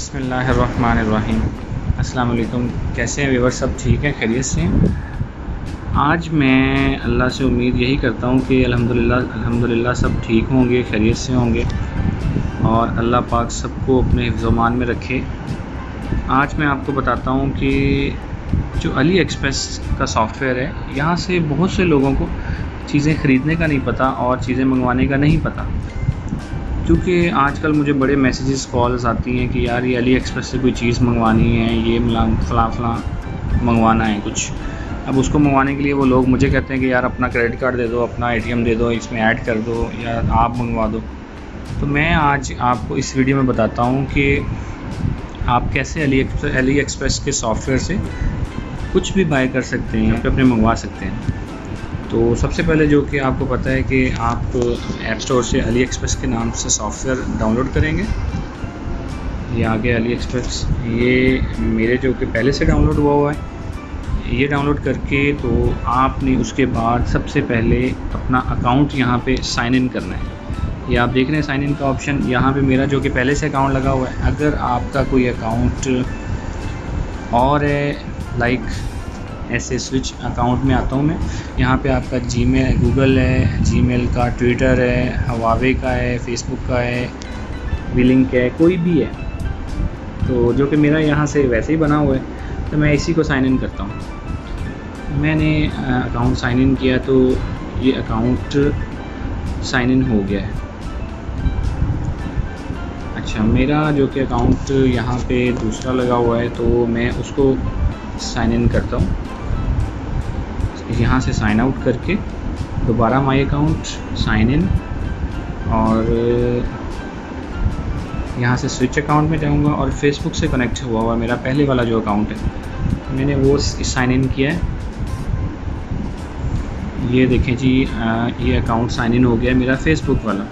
बिस्मिल्लाहिर्रहमानिर्रहीम। अस्सलाम वालेकुम। कैसे हैं व्यूअर्स? सब ठीक है, खैरियत से हैं? आज मैं अल्लाह से उम्मीद यही करता हूँ कि अल्हम्दुलिल्लाह सब ठीक होंगे, खैरियत से होंगे और अल्लाह पाक सबको अपने हिफ्ज़-ओ-मान में रखे। आज मैं आपको बताता हूँ कि जो अली एक्सप्रेस का सॉफ़्टवेयर है, यहाँ से बहुत से लोगों को चीज़ें ख़रीदने का नहीं पता और चीज़ें मंगवाने का नहीं पता। क्योंकि आजकल मुझे बड़े मैसेजेस कॉल्स आती हैं कि यार ये अली एक्सप्रेस से कोई चीज़ मंगवानी है, ये फ़लाँ मंगवाना है कुछ। अब उसको मंगवाने के लिए वो लोग मुझे कहते हैं कि यार अपना क्रेडिट कार्ड दे दो, अपना एटीएम दे दो, इसमें ऐड कर दो या आप मंगवा दो। तो मैं आज आपको इस वीडियो में बताता हूँ कि आप कैसे अली एक्सप्रेस के सॉफ़्टवेयर से कुछ भी बाय कर सकते हैं, अपने मंगवा सकते हैं। तो सबसे पहले जो कि आपको पता है कि आप ऐप स्टोर से अली एक्सप्रेस के नाम से सॉफ़्टवेयर डाउनलोड करेंगे। ये आगे अली एक्सप्रेस, ये मेरे जो कि पहले से डाउनलोड हुआ है, ये डाउनलोड करके तो आपने उसके बाद सबसे पहले अपना अकाउंट यहाँ पे साइन इन करना है। ये आप देख रहे हैं साइन इन का ऑप्शन, यहाँ पे मेरा जो कि पहले से अकाउंट लगा हुआ है। अगर आपका कोई अकाउंट और है लाइक ऐसे स्विच अकाउंट में आता हूँ मैं, यहाँ पे आपका जीमेल, गूगल है, जीमेल का, ट्विटर है, हवावे का है, फेसबुक का है, विलिंक है, कोई भी है तो जो कि मेरा यहाँ से वैसे ही बना हुआ है तो मैं इसी को साइन इन करता हूँ। मैंने अकाउंट साइन इन किया तो ये अकाउंट साइन इन हो गया है। अच्छा, मेरा जो कि अकाउंट यहाँ पे दूसरा लगा हुआ है तो मैं उसको साइन इन करता हूँ। यहाँ से साइन आउट करके दोबारा माई अकाउंट, साइन इन और यहाँ से स्विच अकाउंट में जाऊँगा और फेसबुक से कनेक्ट हुआ मेरा पहले वाला जो अकाउंट है, मैंने वो साइन इन किया है। ये देखें जी, ये अकाउंट साइन इन हो गया मेरा फेसबुक वाला,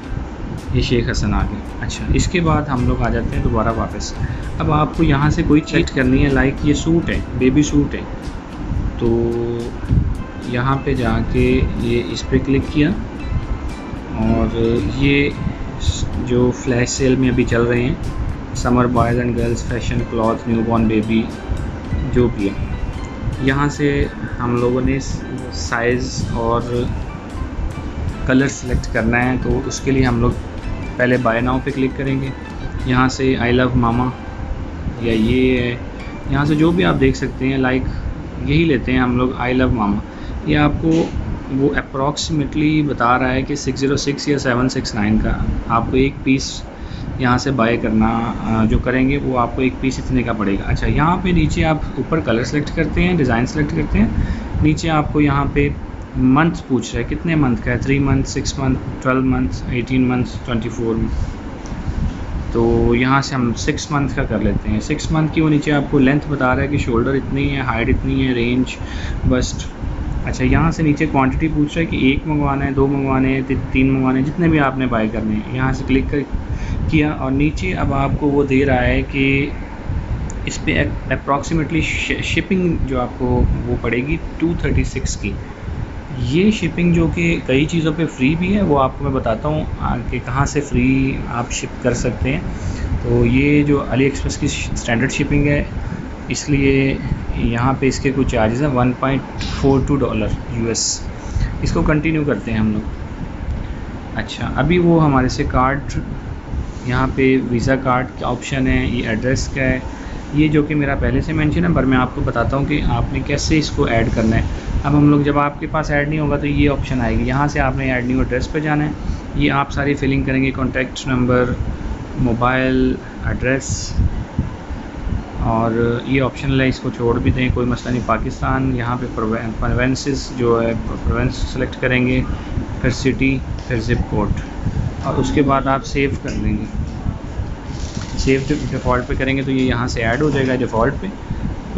ये शेख हसन आ गया। अच्छा, इसके बाद हम लोग आ जाते हैं दोबारा वापस। अब आपको यहाँ से कोई चीज़ करनी है, लाइक ये सूट है, बेबी सूट है, तो यहाँ पे जाके ये इस पर क्लिक किया और ये जो फ्लैश सेल में अभी चल रहे हैं, summer boys and girls fashion cloth, newborn baby, जो भी है, यहाँ से हम लोगों ने साइज़ और कलर सेलेक्ट करना है। तो उसके लिए हम लोग पहले बाय नाउ पे क्लिक करेंगे। यहाँ से आई लव मामा या ये है, यहाँ से जो भी आप देख सकते हैं, लाइक यही लेते हैं हम लोग, आई लव मामा। ये आपको वो अप्रॉक्सीमेटली बता रहा है कि 606 या 769 का आपको एक पीस यहाँ से बाय करना, जो करेंगे वो आपको एक पीस इतने का पड़ेगा। अच्छा, यहाँ पे नीचे आप ऊपर कलर सेलेक्ट करते हैं, डिज़ाइन सेलेक्ट करते हैं, नीचे आपको यहाँ पे मंथ पूछ रहा है कितने मंथ का है, 3 month, 6 month, 12 month, 18 month, 24 month. तो यहाँ से हम 6 मंथ का कर लेते हैं। 6 मंथ की वो नीचे आपको लेंथ बता रहा है कि शोल्डर इतनी है, हाइट इतनी है, रेंज, बस्ट। अच्छा, यहाँ से नीचे क्वांटिटी पूछ रहा है कि 1 मंगवाना है, 2 मंगवाने हैं, 3 मंगवाने हैं, जितने भी आपने बाय करने हैं। यहाँ से क्लिक किया और नीचे अब आपको वो दे रहा है कि इस पे अप्रॉक्सीमेटली शिपिंग जो आपको वो पड़ेगी 236 की। ये शिपिंग जो कि कई चीज़ों पे फ्री भी है, वो आपको मैं बताता हूँ कि कहाँ से फ्री आप शिप कर सकते हैं। तो ये जो अली एक्सप्रेस की स्टैंडर्ड शिपिंग है, इसलिए यहाँ पे इसके कुछ चार्जेस हैं $1.42 यूएस। इसको कंटिन्यू करते हैं हम लोग। अच्छा, अभी वो हमारे से कार्ड, यहाँ पे वीज़ा कार्ड का ऑप्शन है, ये एड्रेस का है, ये जो कि मेरा पहले से मेंशन है, पर मैं आपको बताता हूँ कि आपने कैसे इसको ऐड करना है। अब हम लोग, जब आपके पास ऐड नहीं होगा तो ये ऑप्शन आएगी, यहाँ से आपने ऐड न्यू एड्रेस पे जाना है। ये आप सारी फिलिंग करेंगे, कॉन्टैक्ट नंबर, मोबाइल एड्रेस, और ये ऑप्शनल है, इसको छोड़ भी दें, कोई मसला नहीं। पाकिस्तान, यहाँ पे प्रोवेंसेस जो है, प्रोवेंस सेलेक्ट करेंगे, फिर सिटी, फिर ज़िप कोड, और उसके बाद आप सेव कर देंगे। सेव डिफ़ॉल्ट पे करेंगे तो ये यहाँ से ऐड हो जाएगा डिफ़ॉल्ट पे।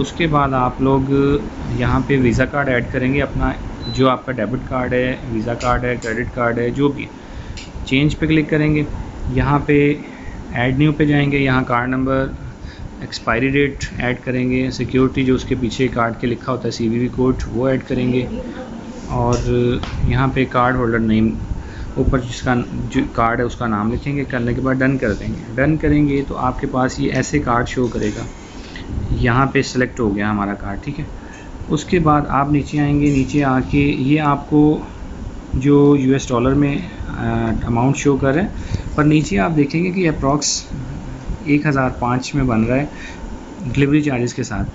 उसके बाद आप लोग यहाँ पे वीज़ा कार्ड ऐड करेंगे अपना, जो आपका डेबिट कार्ड है, वीज़ा कार्ड है, क्रेडिट कार्ड है, जो भी। चेंज पे क्लिक करेंगे, यहाँ पे ऐड न्यू पे जाएंगे, यहाँ card number, expiry date add करेंगे, सिक्योरिटी जो उसके पीछे कार्ड के लिखा होता है CVV कोड, वो ऐड करेंगे, और यहाँ पे कार्ड होल्डर नेम ऊपर जिसका जो कार्ड है उसका नाम लिखेंगे, करने के बाद डन कर देंगे। डन करेंगे तो आपके पास ये ऐसे कार्ड शो करेगा, यहाँ पे सिलेक्ट हो गया हमारा कार्ड, ठीक है। उसके बाद आप नीचे आएंगे, नीचे आके ये आपको जो US डॉलर में अमाउंट शो कर रहे हैं, पर नीचे आप देखेंगे कि अप्रॉक्स 1005 में बन रहा है डिलीवरी चार्जेस के साथ,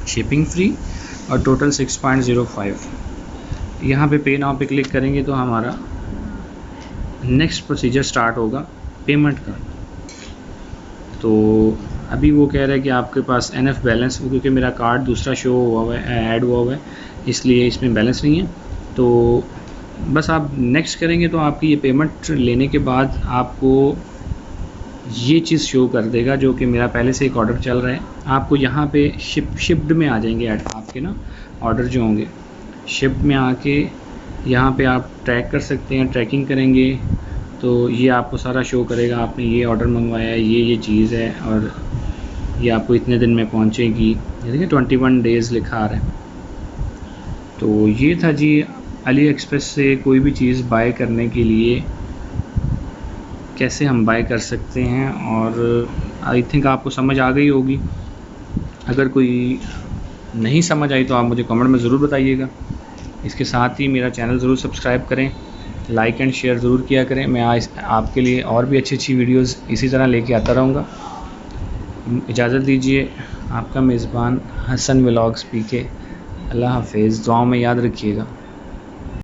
शिपिंग फ्री और टोटल 6.05। यहाँ पे पे नाउ पे क्लिक करेंगे तो हमारा नेक्स्ट प्रोसीजर स्टार्ट होगा पेमेंट का। तो अभी वो कह रहा है कि आपके पास NF बैलेंस, क्योंकि मेरा कार्ड दूसरा शो हुआ है, ऐड हुआ है, इसलिए इसमें बैलेंस नहीं है। तो बस आप नेक्स्ट करेंगे तो आपकी ये पेमेंट लेने के बाद आपको ये चीज़ शो कर देगा, जो कि मेरा पहले से एक ऑर्डर चल रहा है। आपको यहाँ पे शिप्ड में आ जाएंगे आपके ना ऑर्डर जो होंगे, शिप्ड में आके यहाँ पे आप ट्रैक कर सकते हैं। ट्रैकिंग करेंगे तो ये आपको सारा शो करेगा, आपने ये ऑर्डर मंगवाया है, ये चीज़ है, और ये आपको इतने दिन में पहुँचेगी। ये देखिए 21 डेज़ लिखा आ रहा है। तो ये था जी अली एक्सप्रेस से कोई भी चीज़ बाय करने के लिए कैसे हम बाय कर सकते हैं, और आई थिंक आपको समझ आ गई होगी। अगर कोई नहीं समझ आई तो आप मुझे कमेंट में ज़रूर बताइएगा। इसके साथ ही मेरा चैनल ज़रूर सब्सक्राइब करें, लाइक एंड शेयर ज़रूर किया करें। मैं आज आपके लिए और भी अच्छी वीडियोस इसी तरह लेके आता रहूँगा। इजाज़त दीजिए, आपका मेज़बान हसन व्लॉग्स PK। अल्लाह हाफ़िज़, दुआओं में याद रखिएगा।